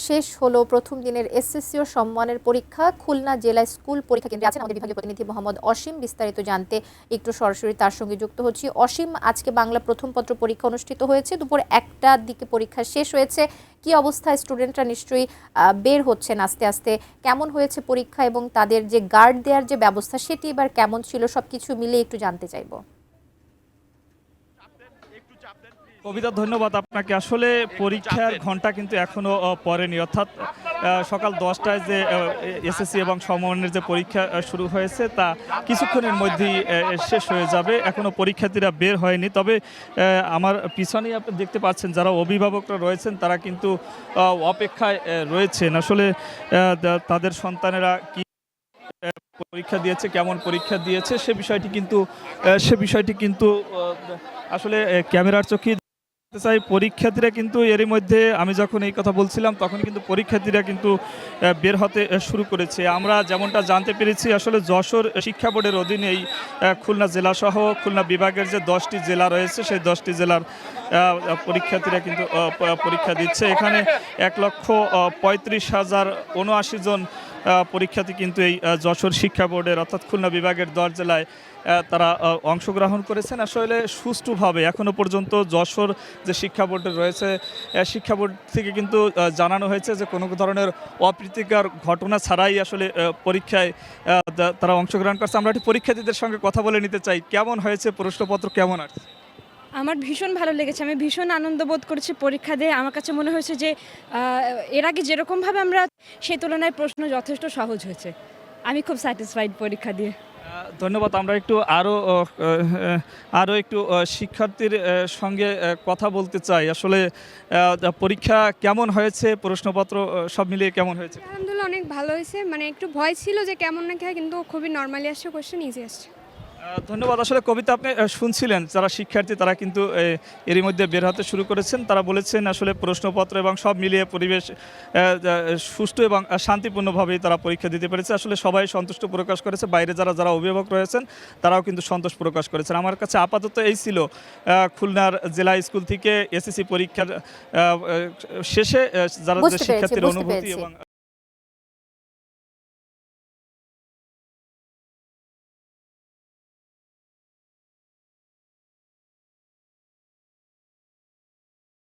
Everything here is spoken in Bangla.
শেষ হলো প্রথম দিনের এসএসসি ও সম্মানের পরীক্ষা। খুলনা জেলা স্কুল পরীক্ষা কেন্দ্রে আছেন আমাদের বিভাগীয় প্রতিনিধি মোহাম্মদ অসীম। বিস্তারিত জানতে একটু সরাসরি তার সঙ্গে যুক্ত হচ্ছি। অসীম, আজকে বাংলা প্রথম পত্র পরীক্ষা অনুষ্ঠিত হয়েছে, দুপুর 1টার দিকে পরীক্ষা শেষ হয়েছে। কি অবস্থায় স্টুডেন্টরা নিশ্চয়ই বের হচ্ছেন আস্তে আস্তে। কেমন হয়েছে পরীক্ষা এবং তাদের যে গার্ড দেওয়ার যে ব্যবস্থা সেটি এবার কেমন ছিল, সবকিছু মিলে একটু জানতে চাইবো। কবিতা, ধন্যবাদ আপনাকে। আসলে পরীক্ষার ঘন্টা কিন্তু এখনো পড়েনি, অর্থাৎ সকাল 10টায় যে এসএসসি এবং সমমানের যে পরীক্ষা শুরু হয়েছে তা কিছুক্ষণের মধ্যেই শেষ হয়ে যাবে। এখনো পরীক্ষার্থীরা বের হয়নি, তবে আমার পিছনেই আপনি দেখতে পাচ্ছেন যারা অভিভাবকরা রয়েছেন তারা কিন্তু অপেক্ষায় রয়েছেন। আসলে তাদের সন্তানেরা কি পরীক্ষা দিয়েছে, কেমন পরীক্ষা দিয়েছে সে বিষয়টি কিন্তু আসলে ক্যামেরার চোখে চাই। পরীক্ষার্থীরা কিন্তু এরই মধ্যে, আমি যখন এই কথা বলছিলাম তখন কিন্তু পরীক্ষার্থীরা কিন্তু বের হতে শুরু করেছে। আমরা যেমনটা জানতে পেরেছি, আসলে যশোর শিক্ষা বোর্ডের অধীনে এই খুলনা জেলাসহ খুলনা বিভাগের যে 10টি জেলা রয়েছে সেই 10টি জেলার পরীক্ষার্থীরা কিন্তু পরীক্ষা দিচ্ছে। এখানে 1,35,079 জন পরীক্ষার্থী কিন্তু এই যশোর শিক্ষা বোর্ডের অর্থাৎ খুলনা বিভাগের 10 জেলায় তারা অংশগ্রহণ করেছেন। আসলে সুষ্ঠুভাবে এখনও পর্যন্ত যশোর যে শিক্ষা বোর্ডের রয়েছে, শিক্ষা বোর্ড থেকে কিন্তু জানানো হয়েছে যে কোনো ধরনের অপ্রীতিকর ঘটনা ছাড়াই আসলে পরীক্ষায় তারা অংশগ্রহণ করছে। আমরা একটি পরীক্ষার্থীদের সঙ্গে কথা বলে নিতে চাই, কেমন হয়েছে প্রশ্নপত্র, কেমন আছে? আমার ভীষণ ভালো লেগেছে, আমি ভীষণ আনন্দ বোধ করেছি পরীক্ষা দিয়ে। আমার কাছে মনে হয়েছে যে এর আগে যেরকমভাবে আমরা সেই তুলনায় প্রশ্ন যথেষ্ট সহজ হয়েছে। আমি খুব স্যাটিসফাইড পরীক্ষা দিয়ে। ধন্যবাদ। আমরা একটু আরও একটু শিক্ষার্থীর সঙ্গে কথা বলতে চাই। আসলে পরীক্ষা কেমন হয়েছে, প্রশ্নপত্র সব মিলিয়ে কেমন হয়েছে? আলহামদুলিল্লাহ অনেক ভালো হয়েছে। মানে একটু ভয় ছিল যে কেমন না হয়, কিন্তু খুবই নর্মালি আসছে, কোশ্চেন ইজি আসছে। ধন্যবাদ। আসলে কবিতা, আপনি শুনছিলেন যারা শিক্ষার্থী তারা কিন্তু এরই মধ্যে বের হতে শুরু করেছেন। তারা বলেছেন আসলে প্রশ্নপত্র এবং সব মিলিয়ে পরিবেশ সুষ্ঠু এবং শান্তিপূর্ণভাবেই তারা পরীক্ষা দিতে পেরেছে। আসলে সবাই সন্তুষ্ট প্রকাশ করেছে, বাইরে যারা অভিভাবক রয়েছেন তারাও কিন্তু সন্তোষ প্রকাশ করেছেন। আমার কাছে আপাতত এই ছিল খুলনার জেলা স্কুল থেকে এসএসসি পরীক্ষার শেষে যারা শিক্ষার্থীর অনুভূতি এবং